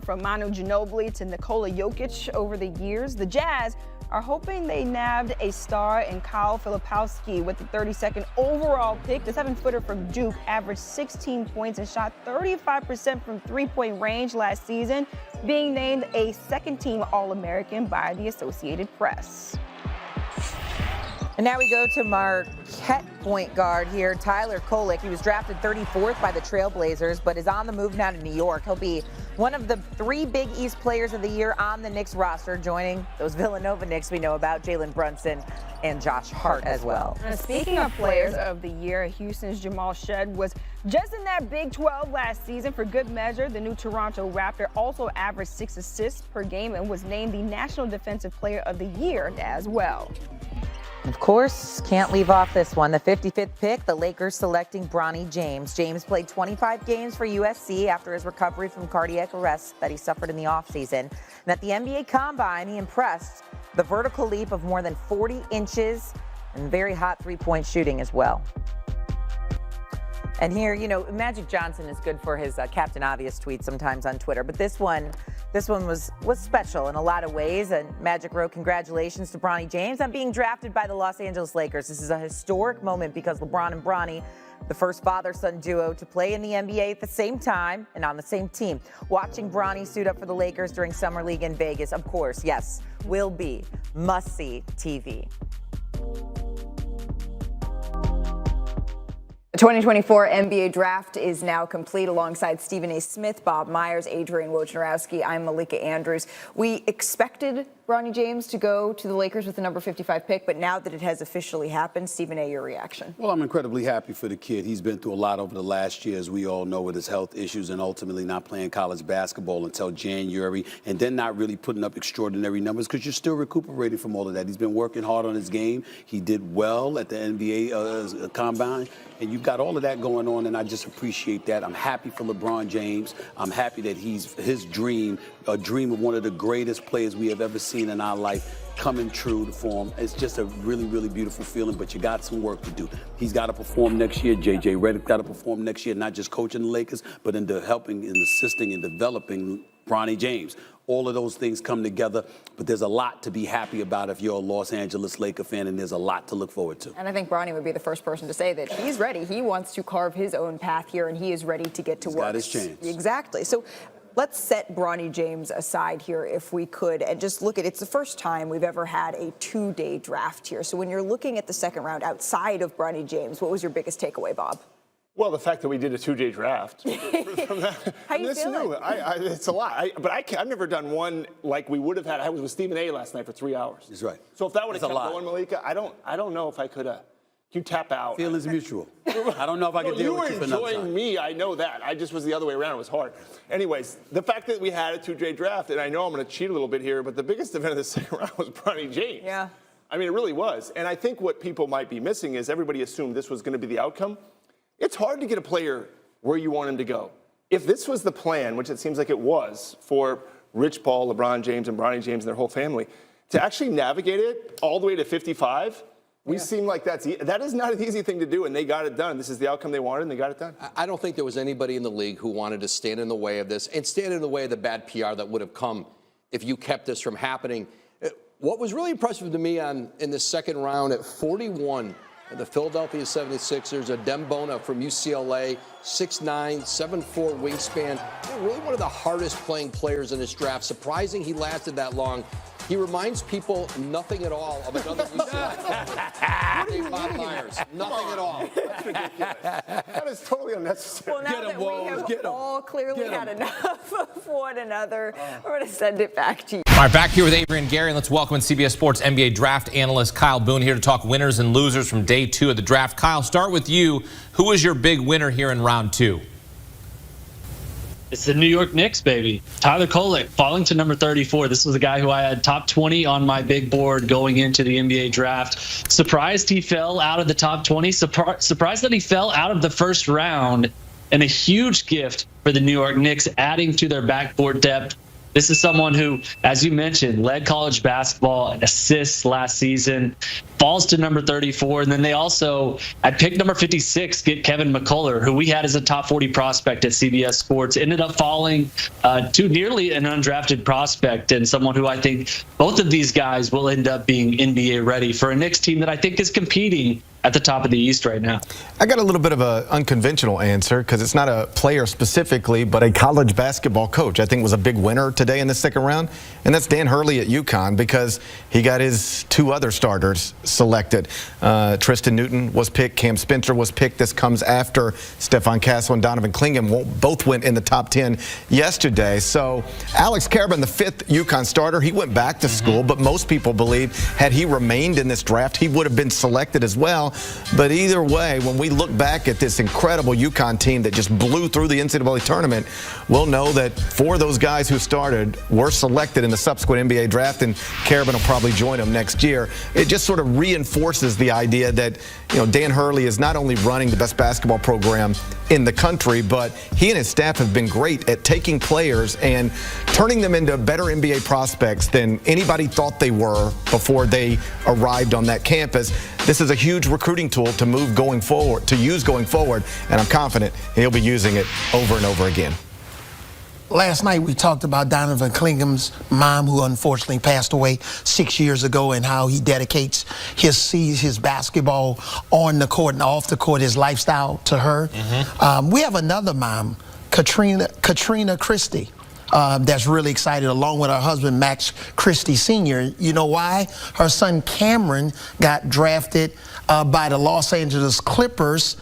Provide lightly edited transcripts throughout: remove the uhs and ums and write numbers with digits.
From Manu Ginobili to Nikola Jokic over the years, the Jazz are hoping they nabbed a star in Kyle Filipowski with the 32nd overall pick. The 7-footer from Duke averaged 16 points and shot 35% from three-point range last season, being named a second-team All-American by the Associated Press. And now we go to Marquette point guard here, Tyler Kolek. He was drafted 34th by the Trailblazers, but is on the move now to New York. He'll be one of the 3 Big East Players of the Year on the Knicks roster, joining those Villanova Knicks we know about, Jalen Brunson and Josh Hart as well. And speaking of Players of the Year, Houston's Jamal Shead was just in that Big 12 last season for good measure. The new Toronto Raptor also averaged 6 assists per game and was named the National Defensive Player of the Year as well. Of course, can't leave off this one. The 55th pick, the Lakers selecting Bronny James. James played 25 games for USC after his recovery from cardiac arrest that he suffered in the offseason. And at the NBA Combine, he impressed the vertical leap of more than 40 inches and very hot three-point shooting as well. And here, you know, Magic Johnson is good for his Captain Obvious tweets sometimes on Twitter, but this one was special in a lot of ways. And Magic wrote, "Congratulations to Bronny James on being drafted by the Los Angeles Lakers. This is a historic moment because LeBron and Bronny, the first father-son duo to play in the NBA at the same time and on the same team. Watching Bronny suit up for the Lakers during Summer League in Vegas, of course, yes, will be must-see TV." The 2024 NBA Draft is now complete. Alongside Stephen A. Smith, Bob Myers, Adrian Wojnarowski, I'm Malika Andrews. We expected Bronny James to go to the Lakers with the number 55 pick, but now that it has officially happened, Stephen A., your reaction? Well, I'm incredibly happy for the kid. He's been through a lot over the last year, as we all know, with his health issues and ultimately not playing college basketball until January, and then not really putting up extraordinary numbers because you're still recuperating from all of that. He's been working hard on his game. He did well at the NBA Combine, and you've got all of that going on, and I just appreciate that. I'm happy for LeBron James. I'm happy that his dream, a dream of one of the greatest players we have ever seen in our life, coming true to form. It's just a really, really beautiful feeling, but you got some work to do. He's got to perform next year. J.J. Redick got to perform next year, not just coaching the Lakers, but in helping and assisting and developing Bronny James. All of those things come together, but there's a lot to be happy about if you're a Los Angeles Laker fan, and there's a lot to look forward to. And I think Bronny would be the first person to say that he's ready. He wants to carve his own path here, and he is ready to get to work. He's got his chance. Exactly. So let's set Bronny James aside here if we could and just look at it's the first time we've ever had a 2-day draft here. So when you're looking at the second round outside of Bronny James, what was your biggest takeaway, Bob? Well, the fact that we did a 2-day draft. How you feeling? It's a lot. I've never done one like we would have had. I was with Stephen A. last night for 3 hours. That's right. So if that would have kept going, Malika, I don't know if I could have. You tap out. Feelings mutual. I don't know if I could deal with you for You were enjoying me. I know that. I just was the other way around. It was hard. Anyways, the fact that we had a 2-day draft, and I know I'm going to cheat a little bit here, but the biggest event of the second round was Bronny James. Yeah. I mean, it really was. And I think what people might be missing is everybody assumed this was going to be the outcome. It's hard to get a player where you want him to go. If this was the plan, which it seems like it was for Rich Paul, LeBron James, and Bronny James and their whole family, to actually navigate it all the way to 55, we seem like that is not an easy thing to do, and they got it done. This is the outcome they wanted, and they got it done. I don't think there was anybody in the league who wanted to stand in the way of this and stand in the way of the bad PR that would have come if you kept this from happening. What was really impressive to me in the second round at 41, the Philadelphia 76ers, Adem Bona from UCLA, 6'9", 7'4" wingspan. Really one of the hardest playing players in this draft. Surprising he lasted that long. He reminds people nothing at all of another UCLA player. Bob Myers. Nothing at all. That's ridiculous. That is totally unnecessary. Well, now that we have all clearly had enough of one another, we're going to send it back to you. All right, back here with Avery and Gary, and let's welcome in CBS Sports NBA draft analyst Kyle Boone here to talk winners and losers from day 2 of the draft. Kyle, start with you. Who was your big winner here in round 2? It's the New York Knicks, baby. Tyler Kolek falling to number 34. This was a guy who I had top 20 on my big board going into the NBA draft. Surprised he fell out of the top 20. Surprised that he fell out of the first round. And a huge gift for the New York Knicks, adding to their backboard depth. This is someone who, as you mentioned, led college basketball in assists last season, falls to number 34. And then they also, at pick number 56, get Kevin McCullough, who we had as a top 40 prospect at CBS Sports, ended up falling to nearly an undrafted prospect, and someone who I think both of these guys will end up being NBA ready for a Knicks team that I think is competing at the top of the East right now. I got a little bit of an unconventional answer because it's not a player specifically, but a college basketball coach I think was a big winner today in the second round, and that's Dan Hurley at UConn because he got his 2 other starters selected. Tristan Newton was picked, Cam Spencer was picked. This comes after Stephon Castle and Donovan Clingan both went in the top 10 yesterday. So Alex Karaban, the 5th UConn starter, he went back to school, but most people believe had he remained in this draft, he would have been selected as well. But either way, when we look back at this incredible UConn team that just blew through the NCAA tournament, we'll know that 4 of those guys who started were selected in the subsequent NBA draft, and Karaban will probably join them next year. It just sort of reinforces the idea that, Dan Hurley is not only running the best basketball program in the country, but he and his staff have been great at taking players and turning them into better NBA prospects than anybody thought they were before they arrived on that campus. This is a huge recruiting tool to use going forward, and I'm confident he'll be using it over and over again. Last night we talked about Donovan Clingan's mom, who unfortunately passed away 6 years ago, and how he dedicates his basketball on the court and off the court, his lifestyle, to her. We have another mom, Katrina Christie, that's really excited, along with her husband, Max Christie Sr. You know why? Her son Cameron got drafted by the Los Angeles Clippers,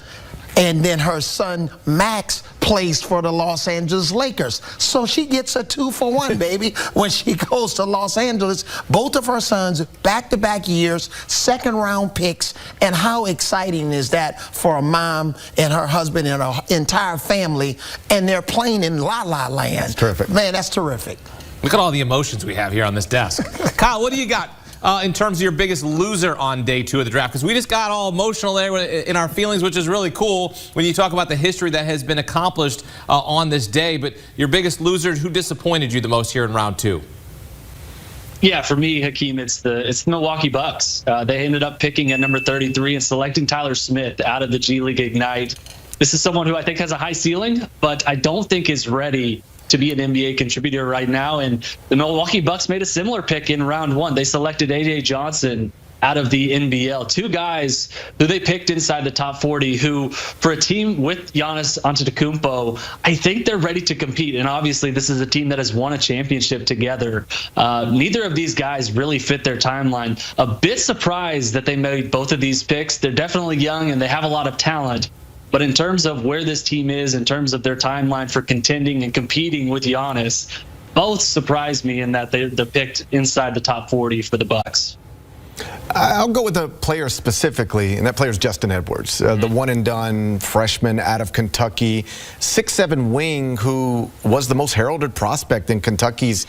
and then her son Max plays for the Los Angeles Lakers. So she gets a 2-for-1, baby, when she goes to Los Angeles. Both of her sons, back-to-back years, second-round picks. And how exciting is that for a mom and her husband and her entire family? And they're playing in La La Land. That's terrific. Man, that's terrific. Look at all the emotions we have here on this desk. Kyle, what do you got in terms of your biggest loser on day 2 of the draft? Because we just got all emotional there in our feelings, which is really cool when you talk about the history that has been accomplished on this day. But your biggest loser, who disappointed you the most here in round 2? Yeah, for me, Hakeem, it's the Milwaukee Bucks. They ended up picking at number 33 and selecting Tyler Smith out of the G League Ignite. This is someone who I think has a high ceiling, but I don't think is ready to be an NBA contributor right now. And the Milwaukee Bucks made a similar pick in round 1. They selected A.J. Johnson out of the NBL. 2 guys who they picked inside the top 40 who, for a team with Giannis Antetokounmpo, I think they're ready to compete. And obviously this is a team that has won a championship together. Neither of these guys really fit their timeline. A bit surprised that they made both of these picks. They're definitely young and they have a lot of talent. But in terms of where this team is, in terms of their timeline for contending and competing with Giannis, both surprised me in that they're picked inside the top 40 for the Bucks. I'll go with a player specifically, and that player is Justin Edwards, the one-and-done freshman out of Kentucky, 6'7" wing who was the most heralded prospect in Kentucky's,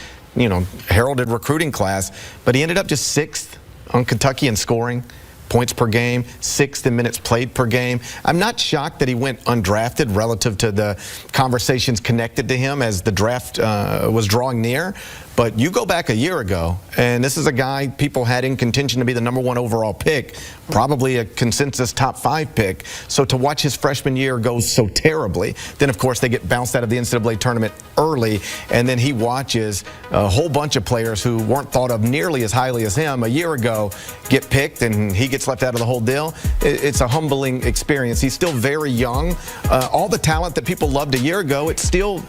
heralded recruiting class, but he ended up just 6th on Kentucky in scoring, points per game, 6th in minutes played per game. I'm not shocked that he went undrafted relative to the conversations connected to him as the draft was drawing near. But you go back a year ago, and this is a guy people had in contention to be the #1 overall pick, probably a consensus top 5 pick. So to watch his freshman year go so terribly, then of course they get bounced out of the NCAA tournament early, and then he watches a whole bunch of players who weren't thought of nearly as highly as him a year ago get picked, and he gets left out of the whole deal. It's a humbling experience. He's still very young. All the talent that people loved a year ago, it's still,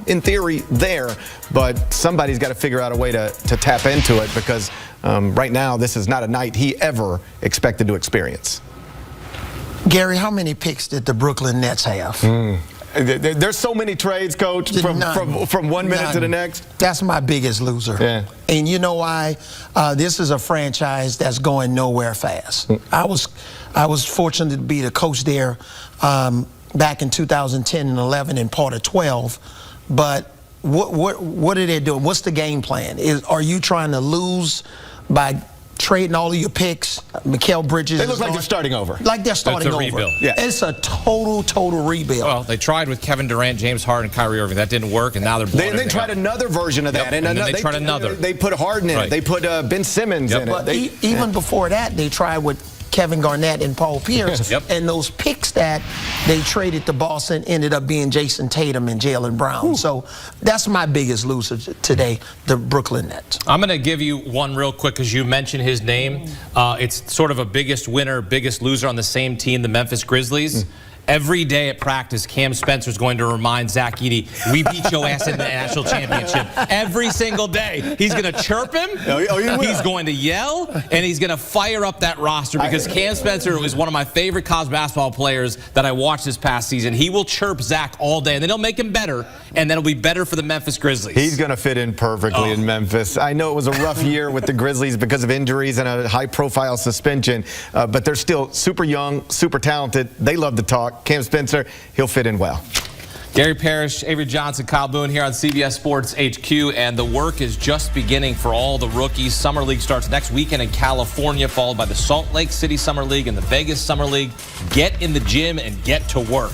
in theory there, but somebody's got to figure out a way to tap into it, because right now this is not a night he ever expected to experience. Gary, how many picks did the Brooklyn Nets have? There's so many trades, Coach, from 1 minute to the next. That's my biggest loser. Yeah. And you know why? This is a franchise that's going nowhere fast. I was fortunate to be the coach there back in 2010 and 11 and part of 12. But what are they doing? What's the game plan? Are you trying to lose by trading all of your picks. Mikal Bridges. They look like they're starting over. Like they're starting It's a over. rebuild. Yeah. It's a total rebuild. Well, they tried with Kevin Durant, James Harden, and Kyrie Irving. That didn't work, and now they're blowing They tried another version of that. Yep, and then they tried another. They put Harden in Right. it. They put Ben Simmons Yep. in it. But even before that, they tried with Kevin Garnett and Paul Pierce. Yep. And those picks that they traded to Boston ended up being Jason Tatum and Jaylen Brown. So that's my biggest loser today, the Brooklyn Nets. I'm going to give you one real quick because you mentioned his name. It's sort of a biggest winner, biggest loser on the same team, the Memphis Grizzlies. Every day at practice, Cam Spencer's going to remind Zach Edey, we beat your ass in the national championship. Every single day. He's going to chirp him. He's going to yell, and he's going to fire up that roster because Cam Spencer is one of my favorite college basketball players that I watched this past season. He will chirp Zach all day, and then he'll make him better, and then it'll be better for the Memphis Grizzlies. He's going to fit in perfectly in Memphis. I know it was a rough year with the Grizzlies because of injuries and a high-profile suspension, but they're still super young, super talented. They love to talk. Cam Spencer, he'll fit in well. Gary Parrish, Avery Johnson, Kyle Boone here on CBS Sports HQ, and the work is just beginning for all the rookies. Summer League starts next weekend in California, followed by the Salt Lake City Summer League and the Vegas Summer League. Get in the gym and get to work.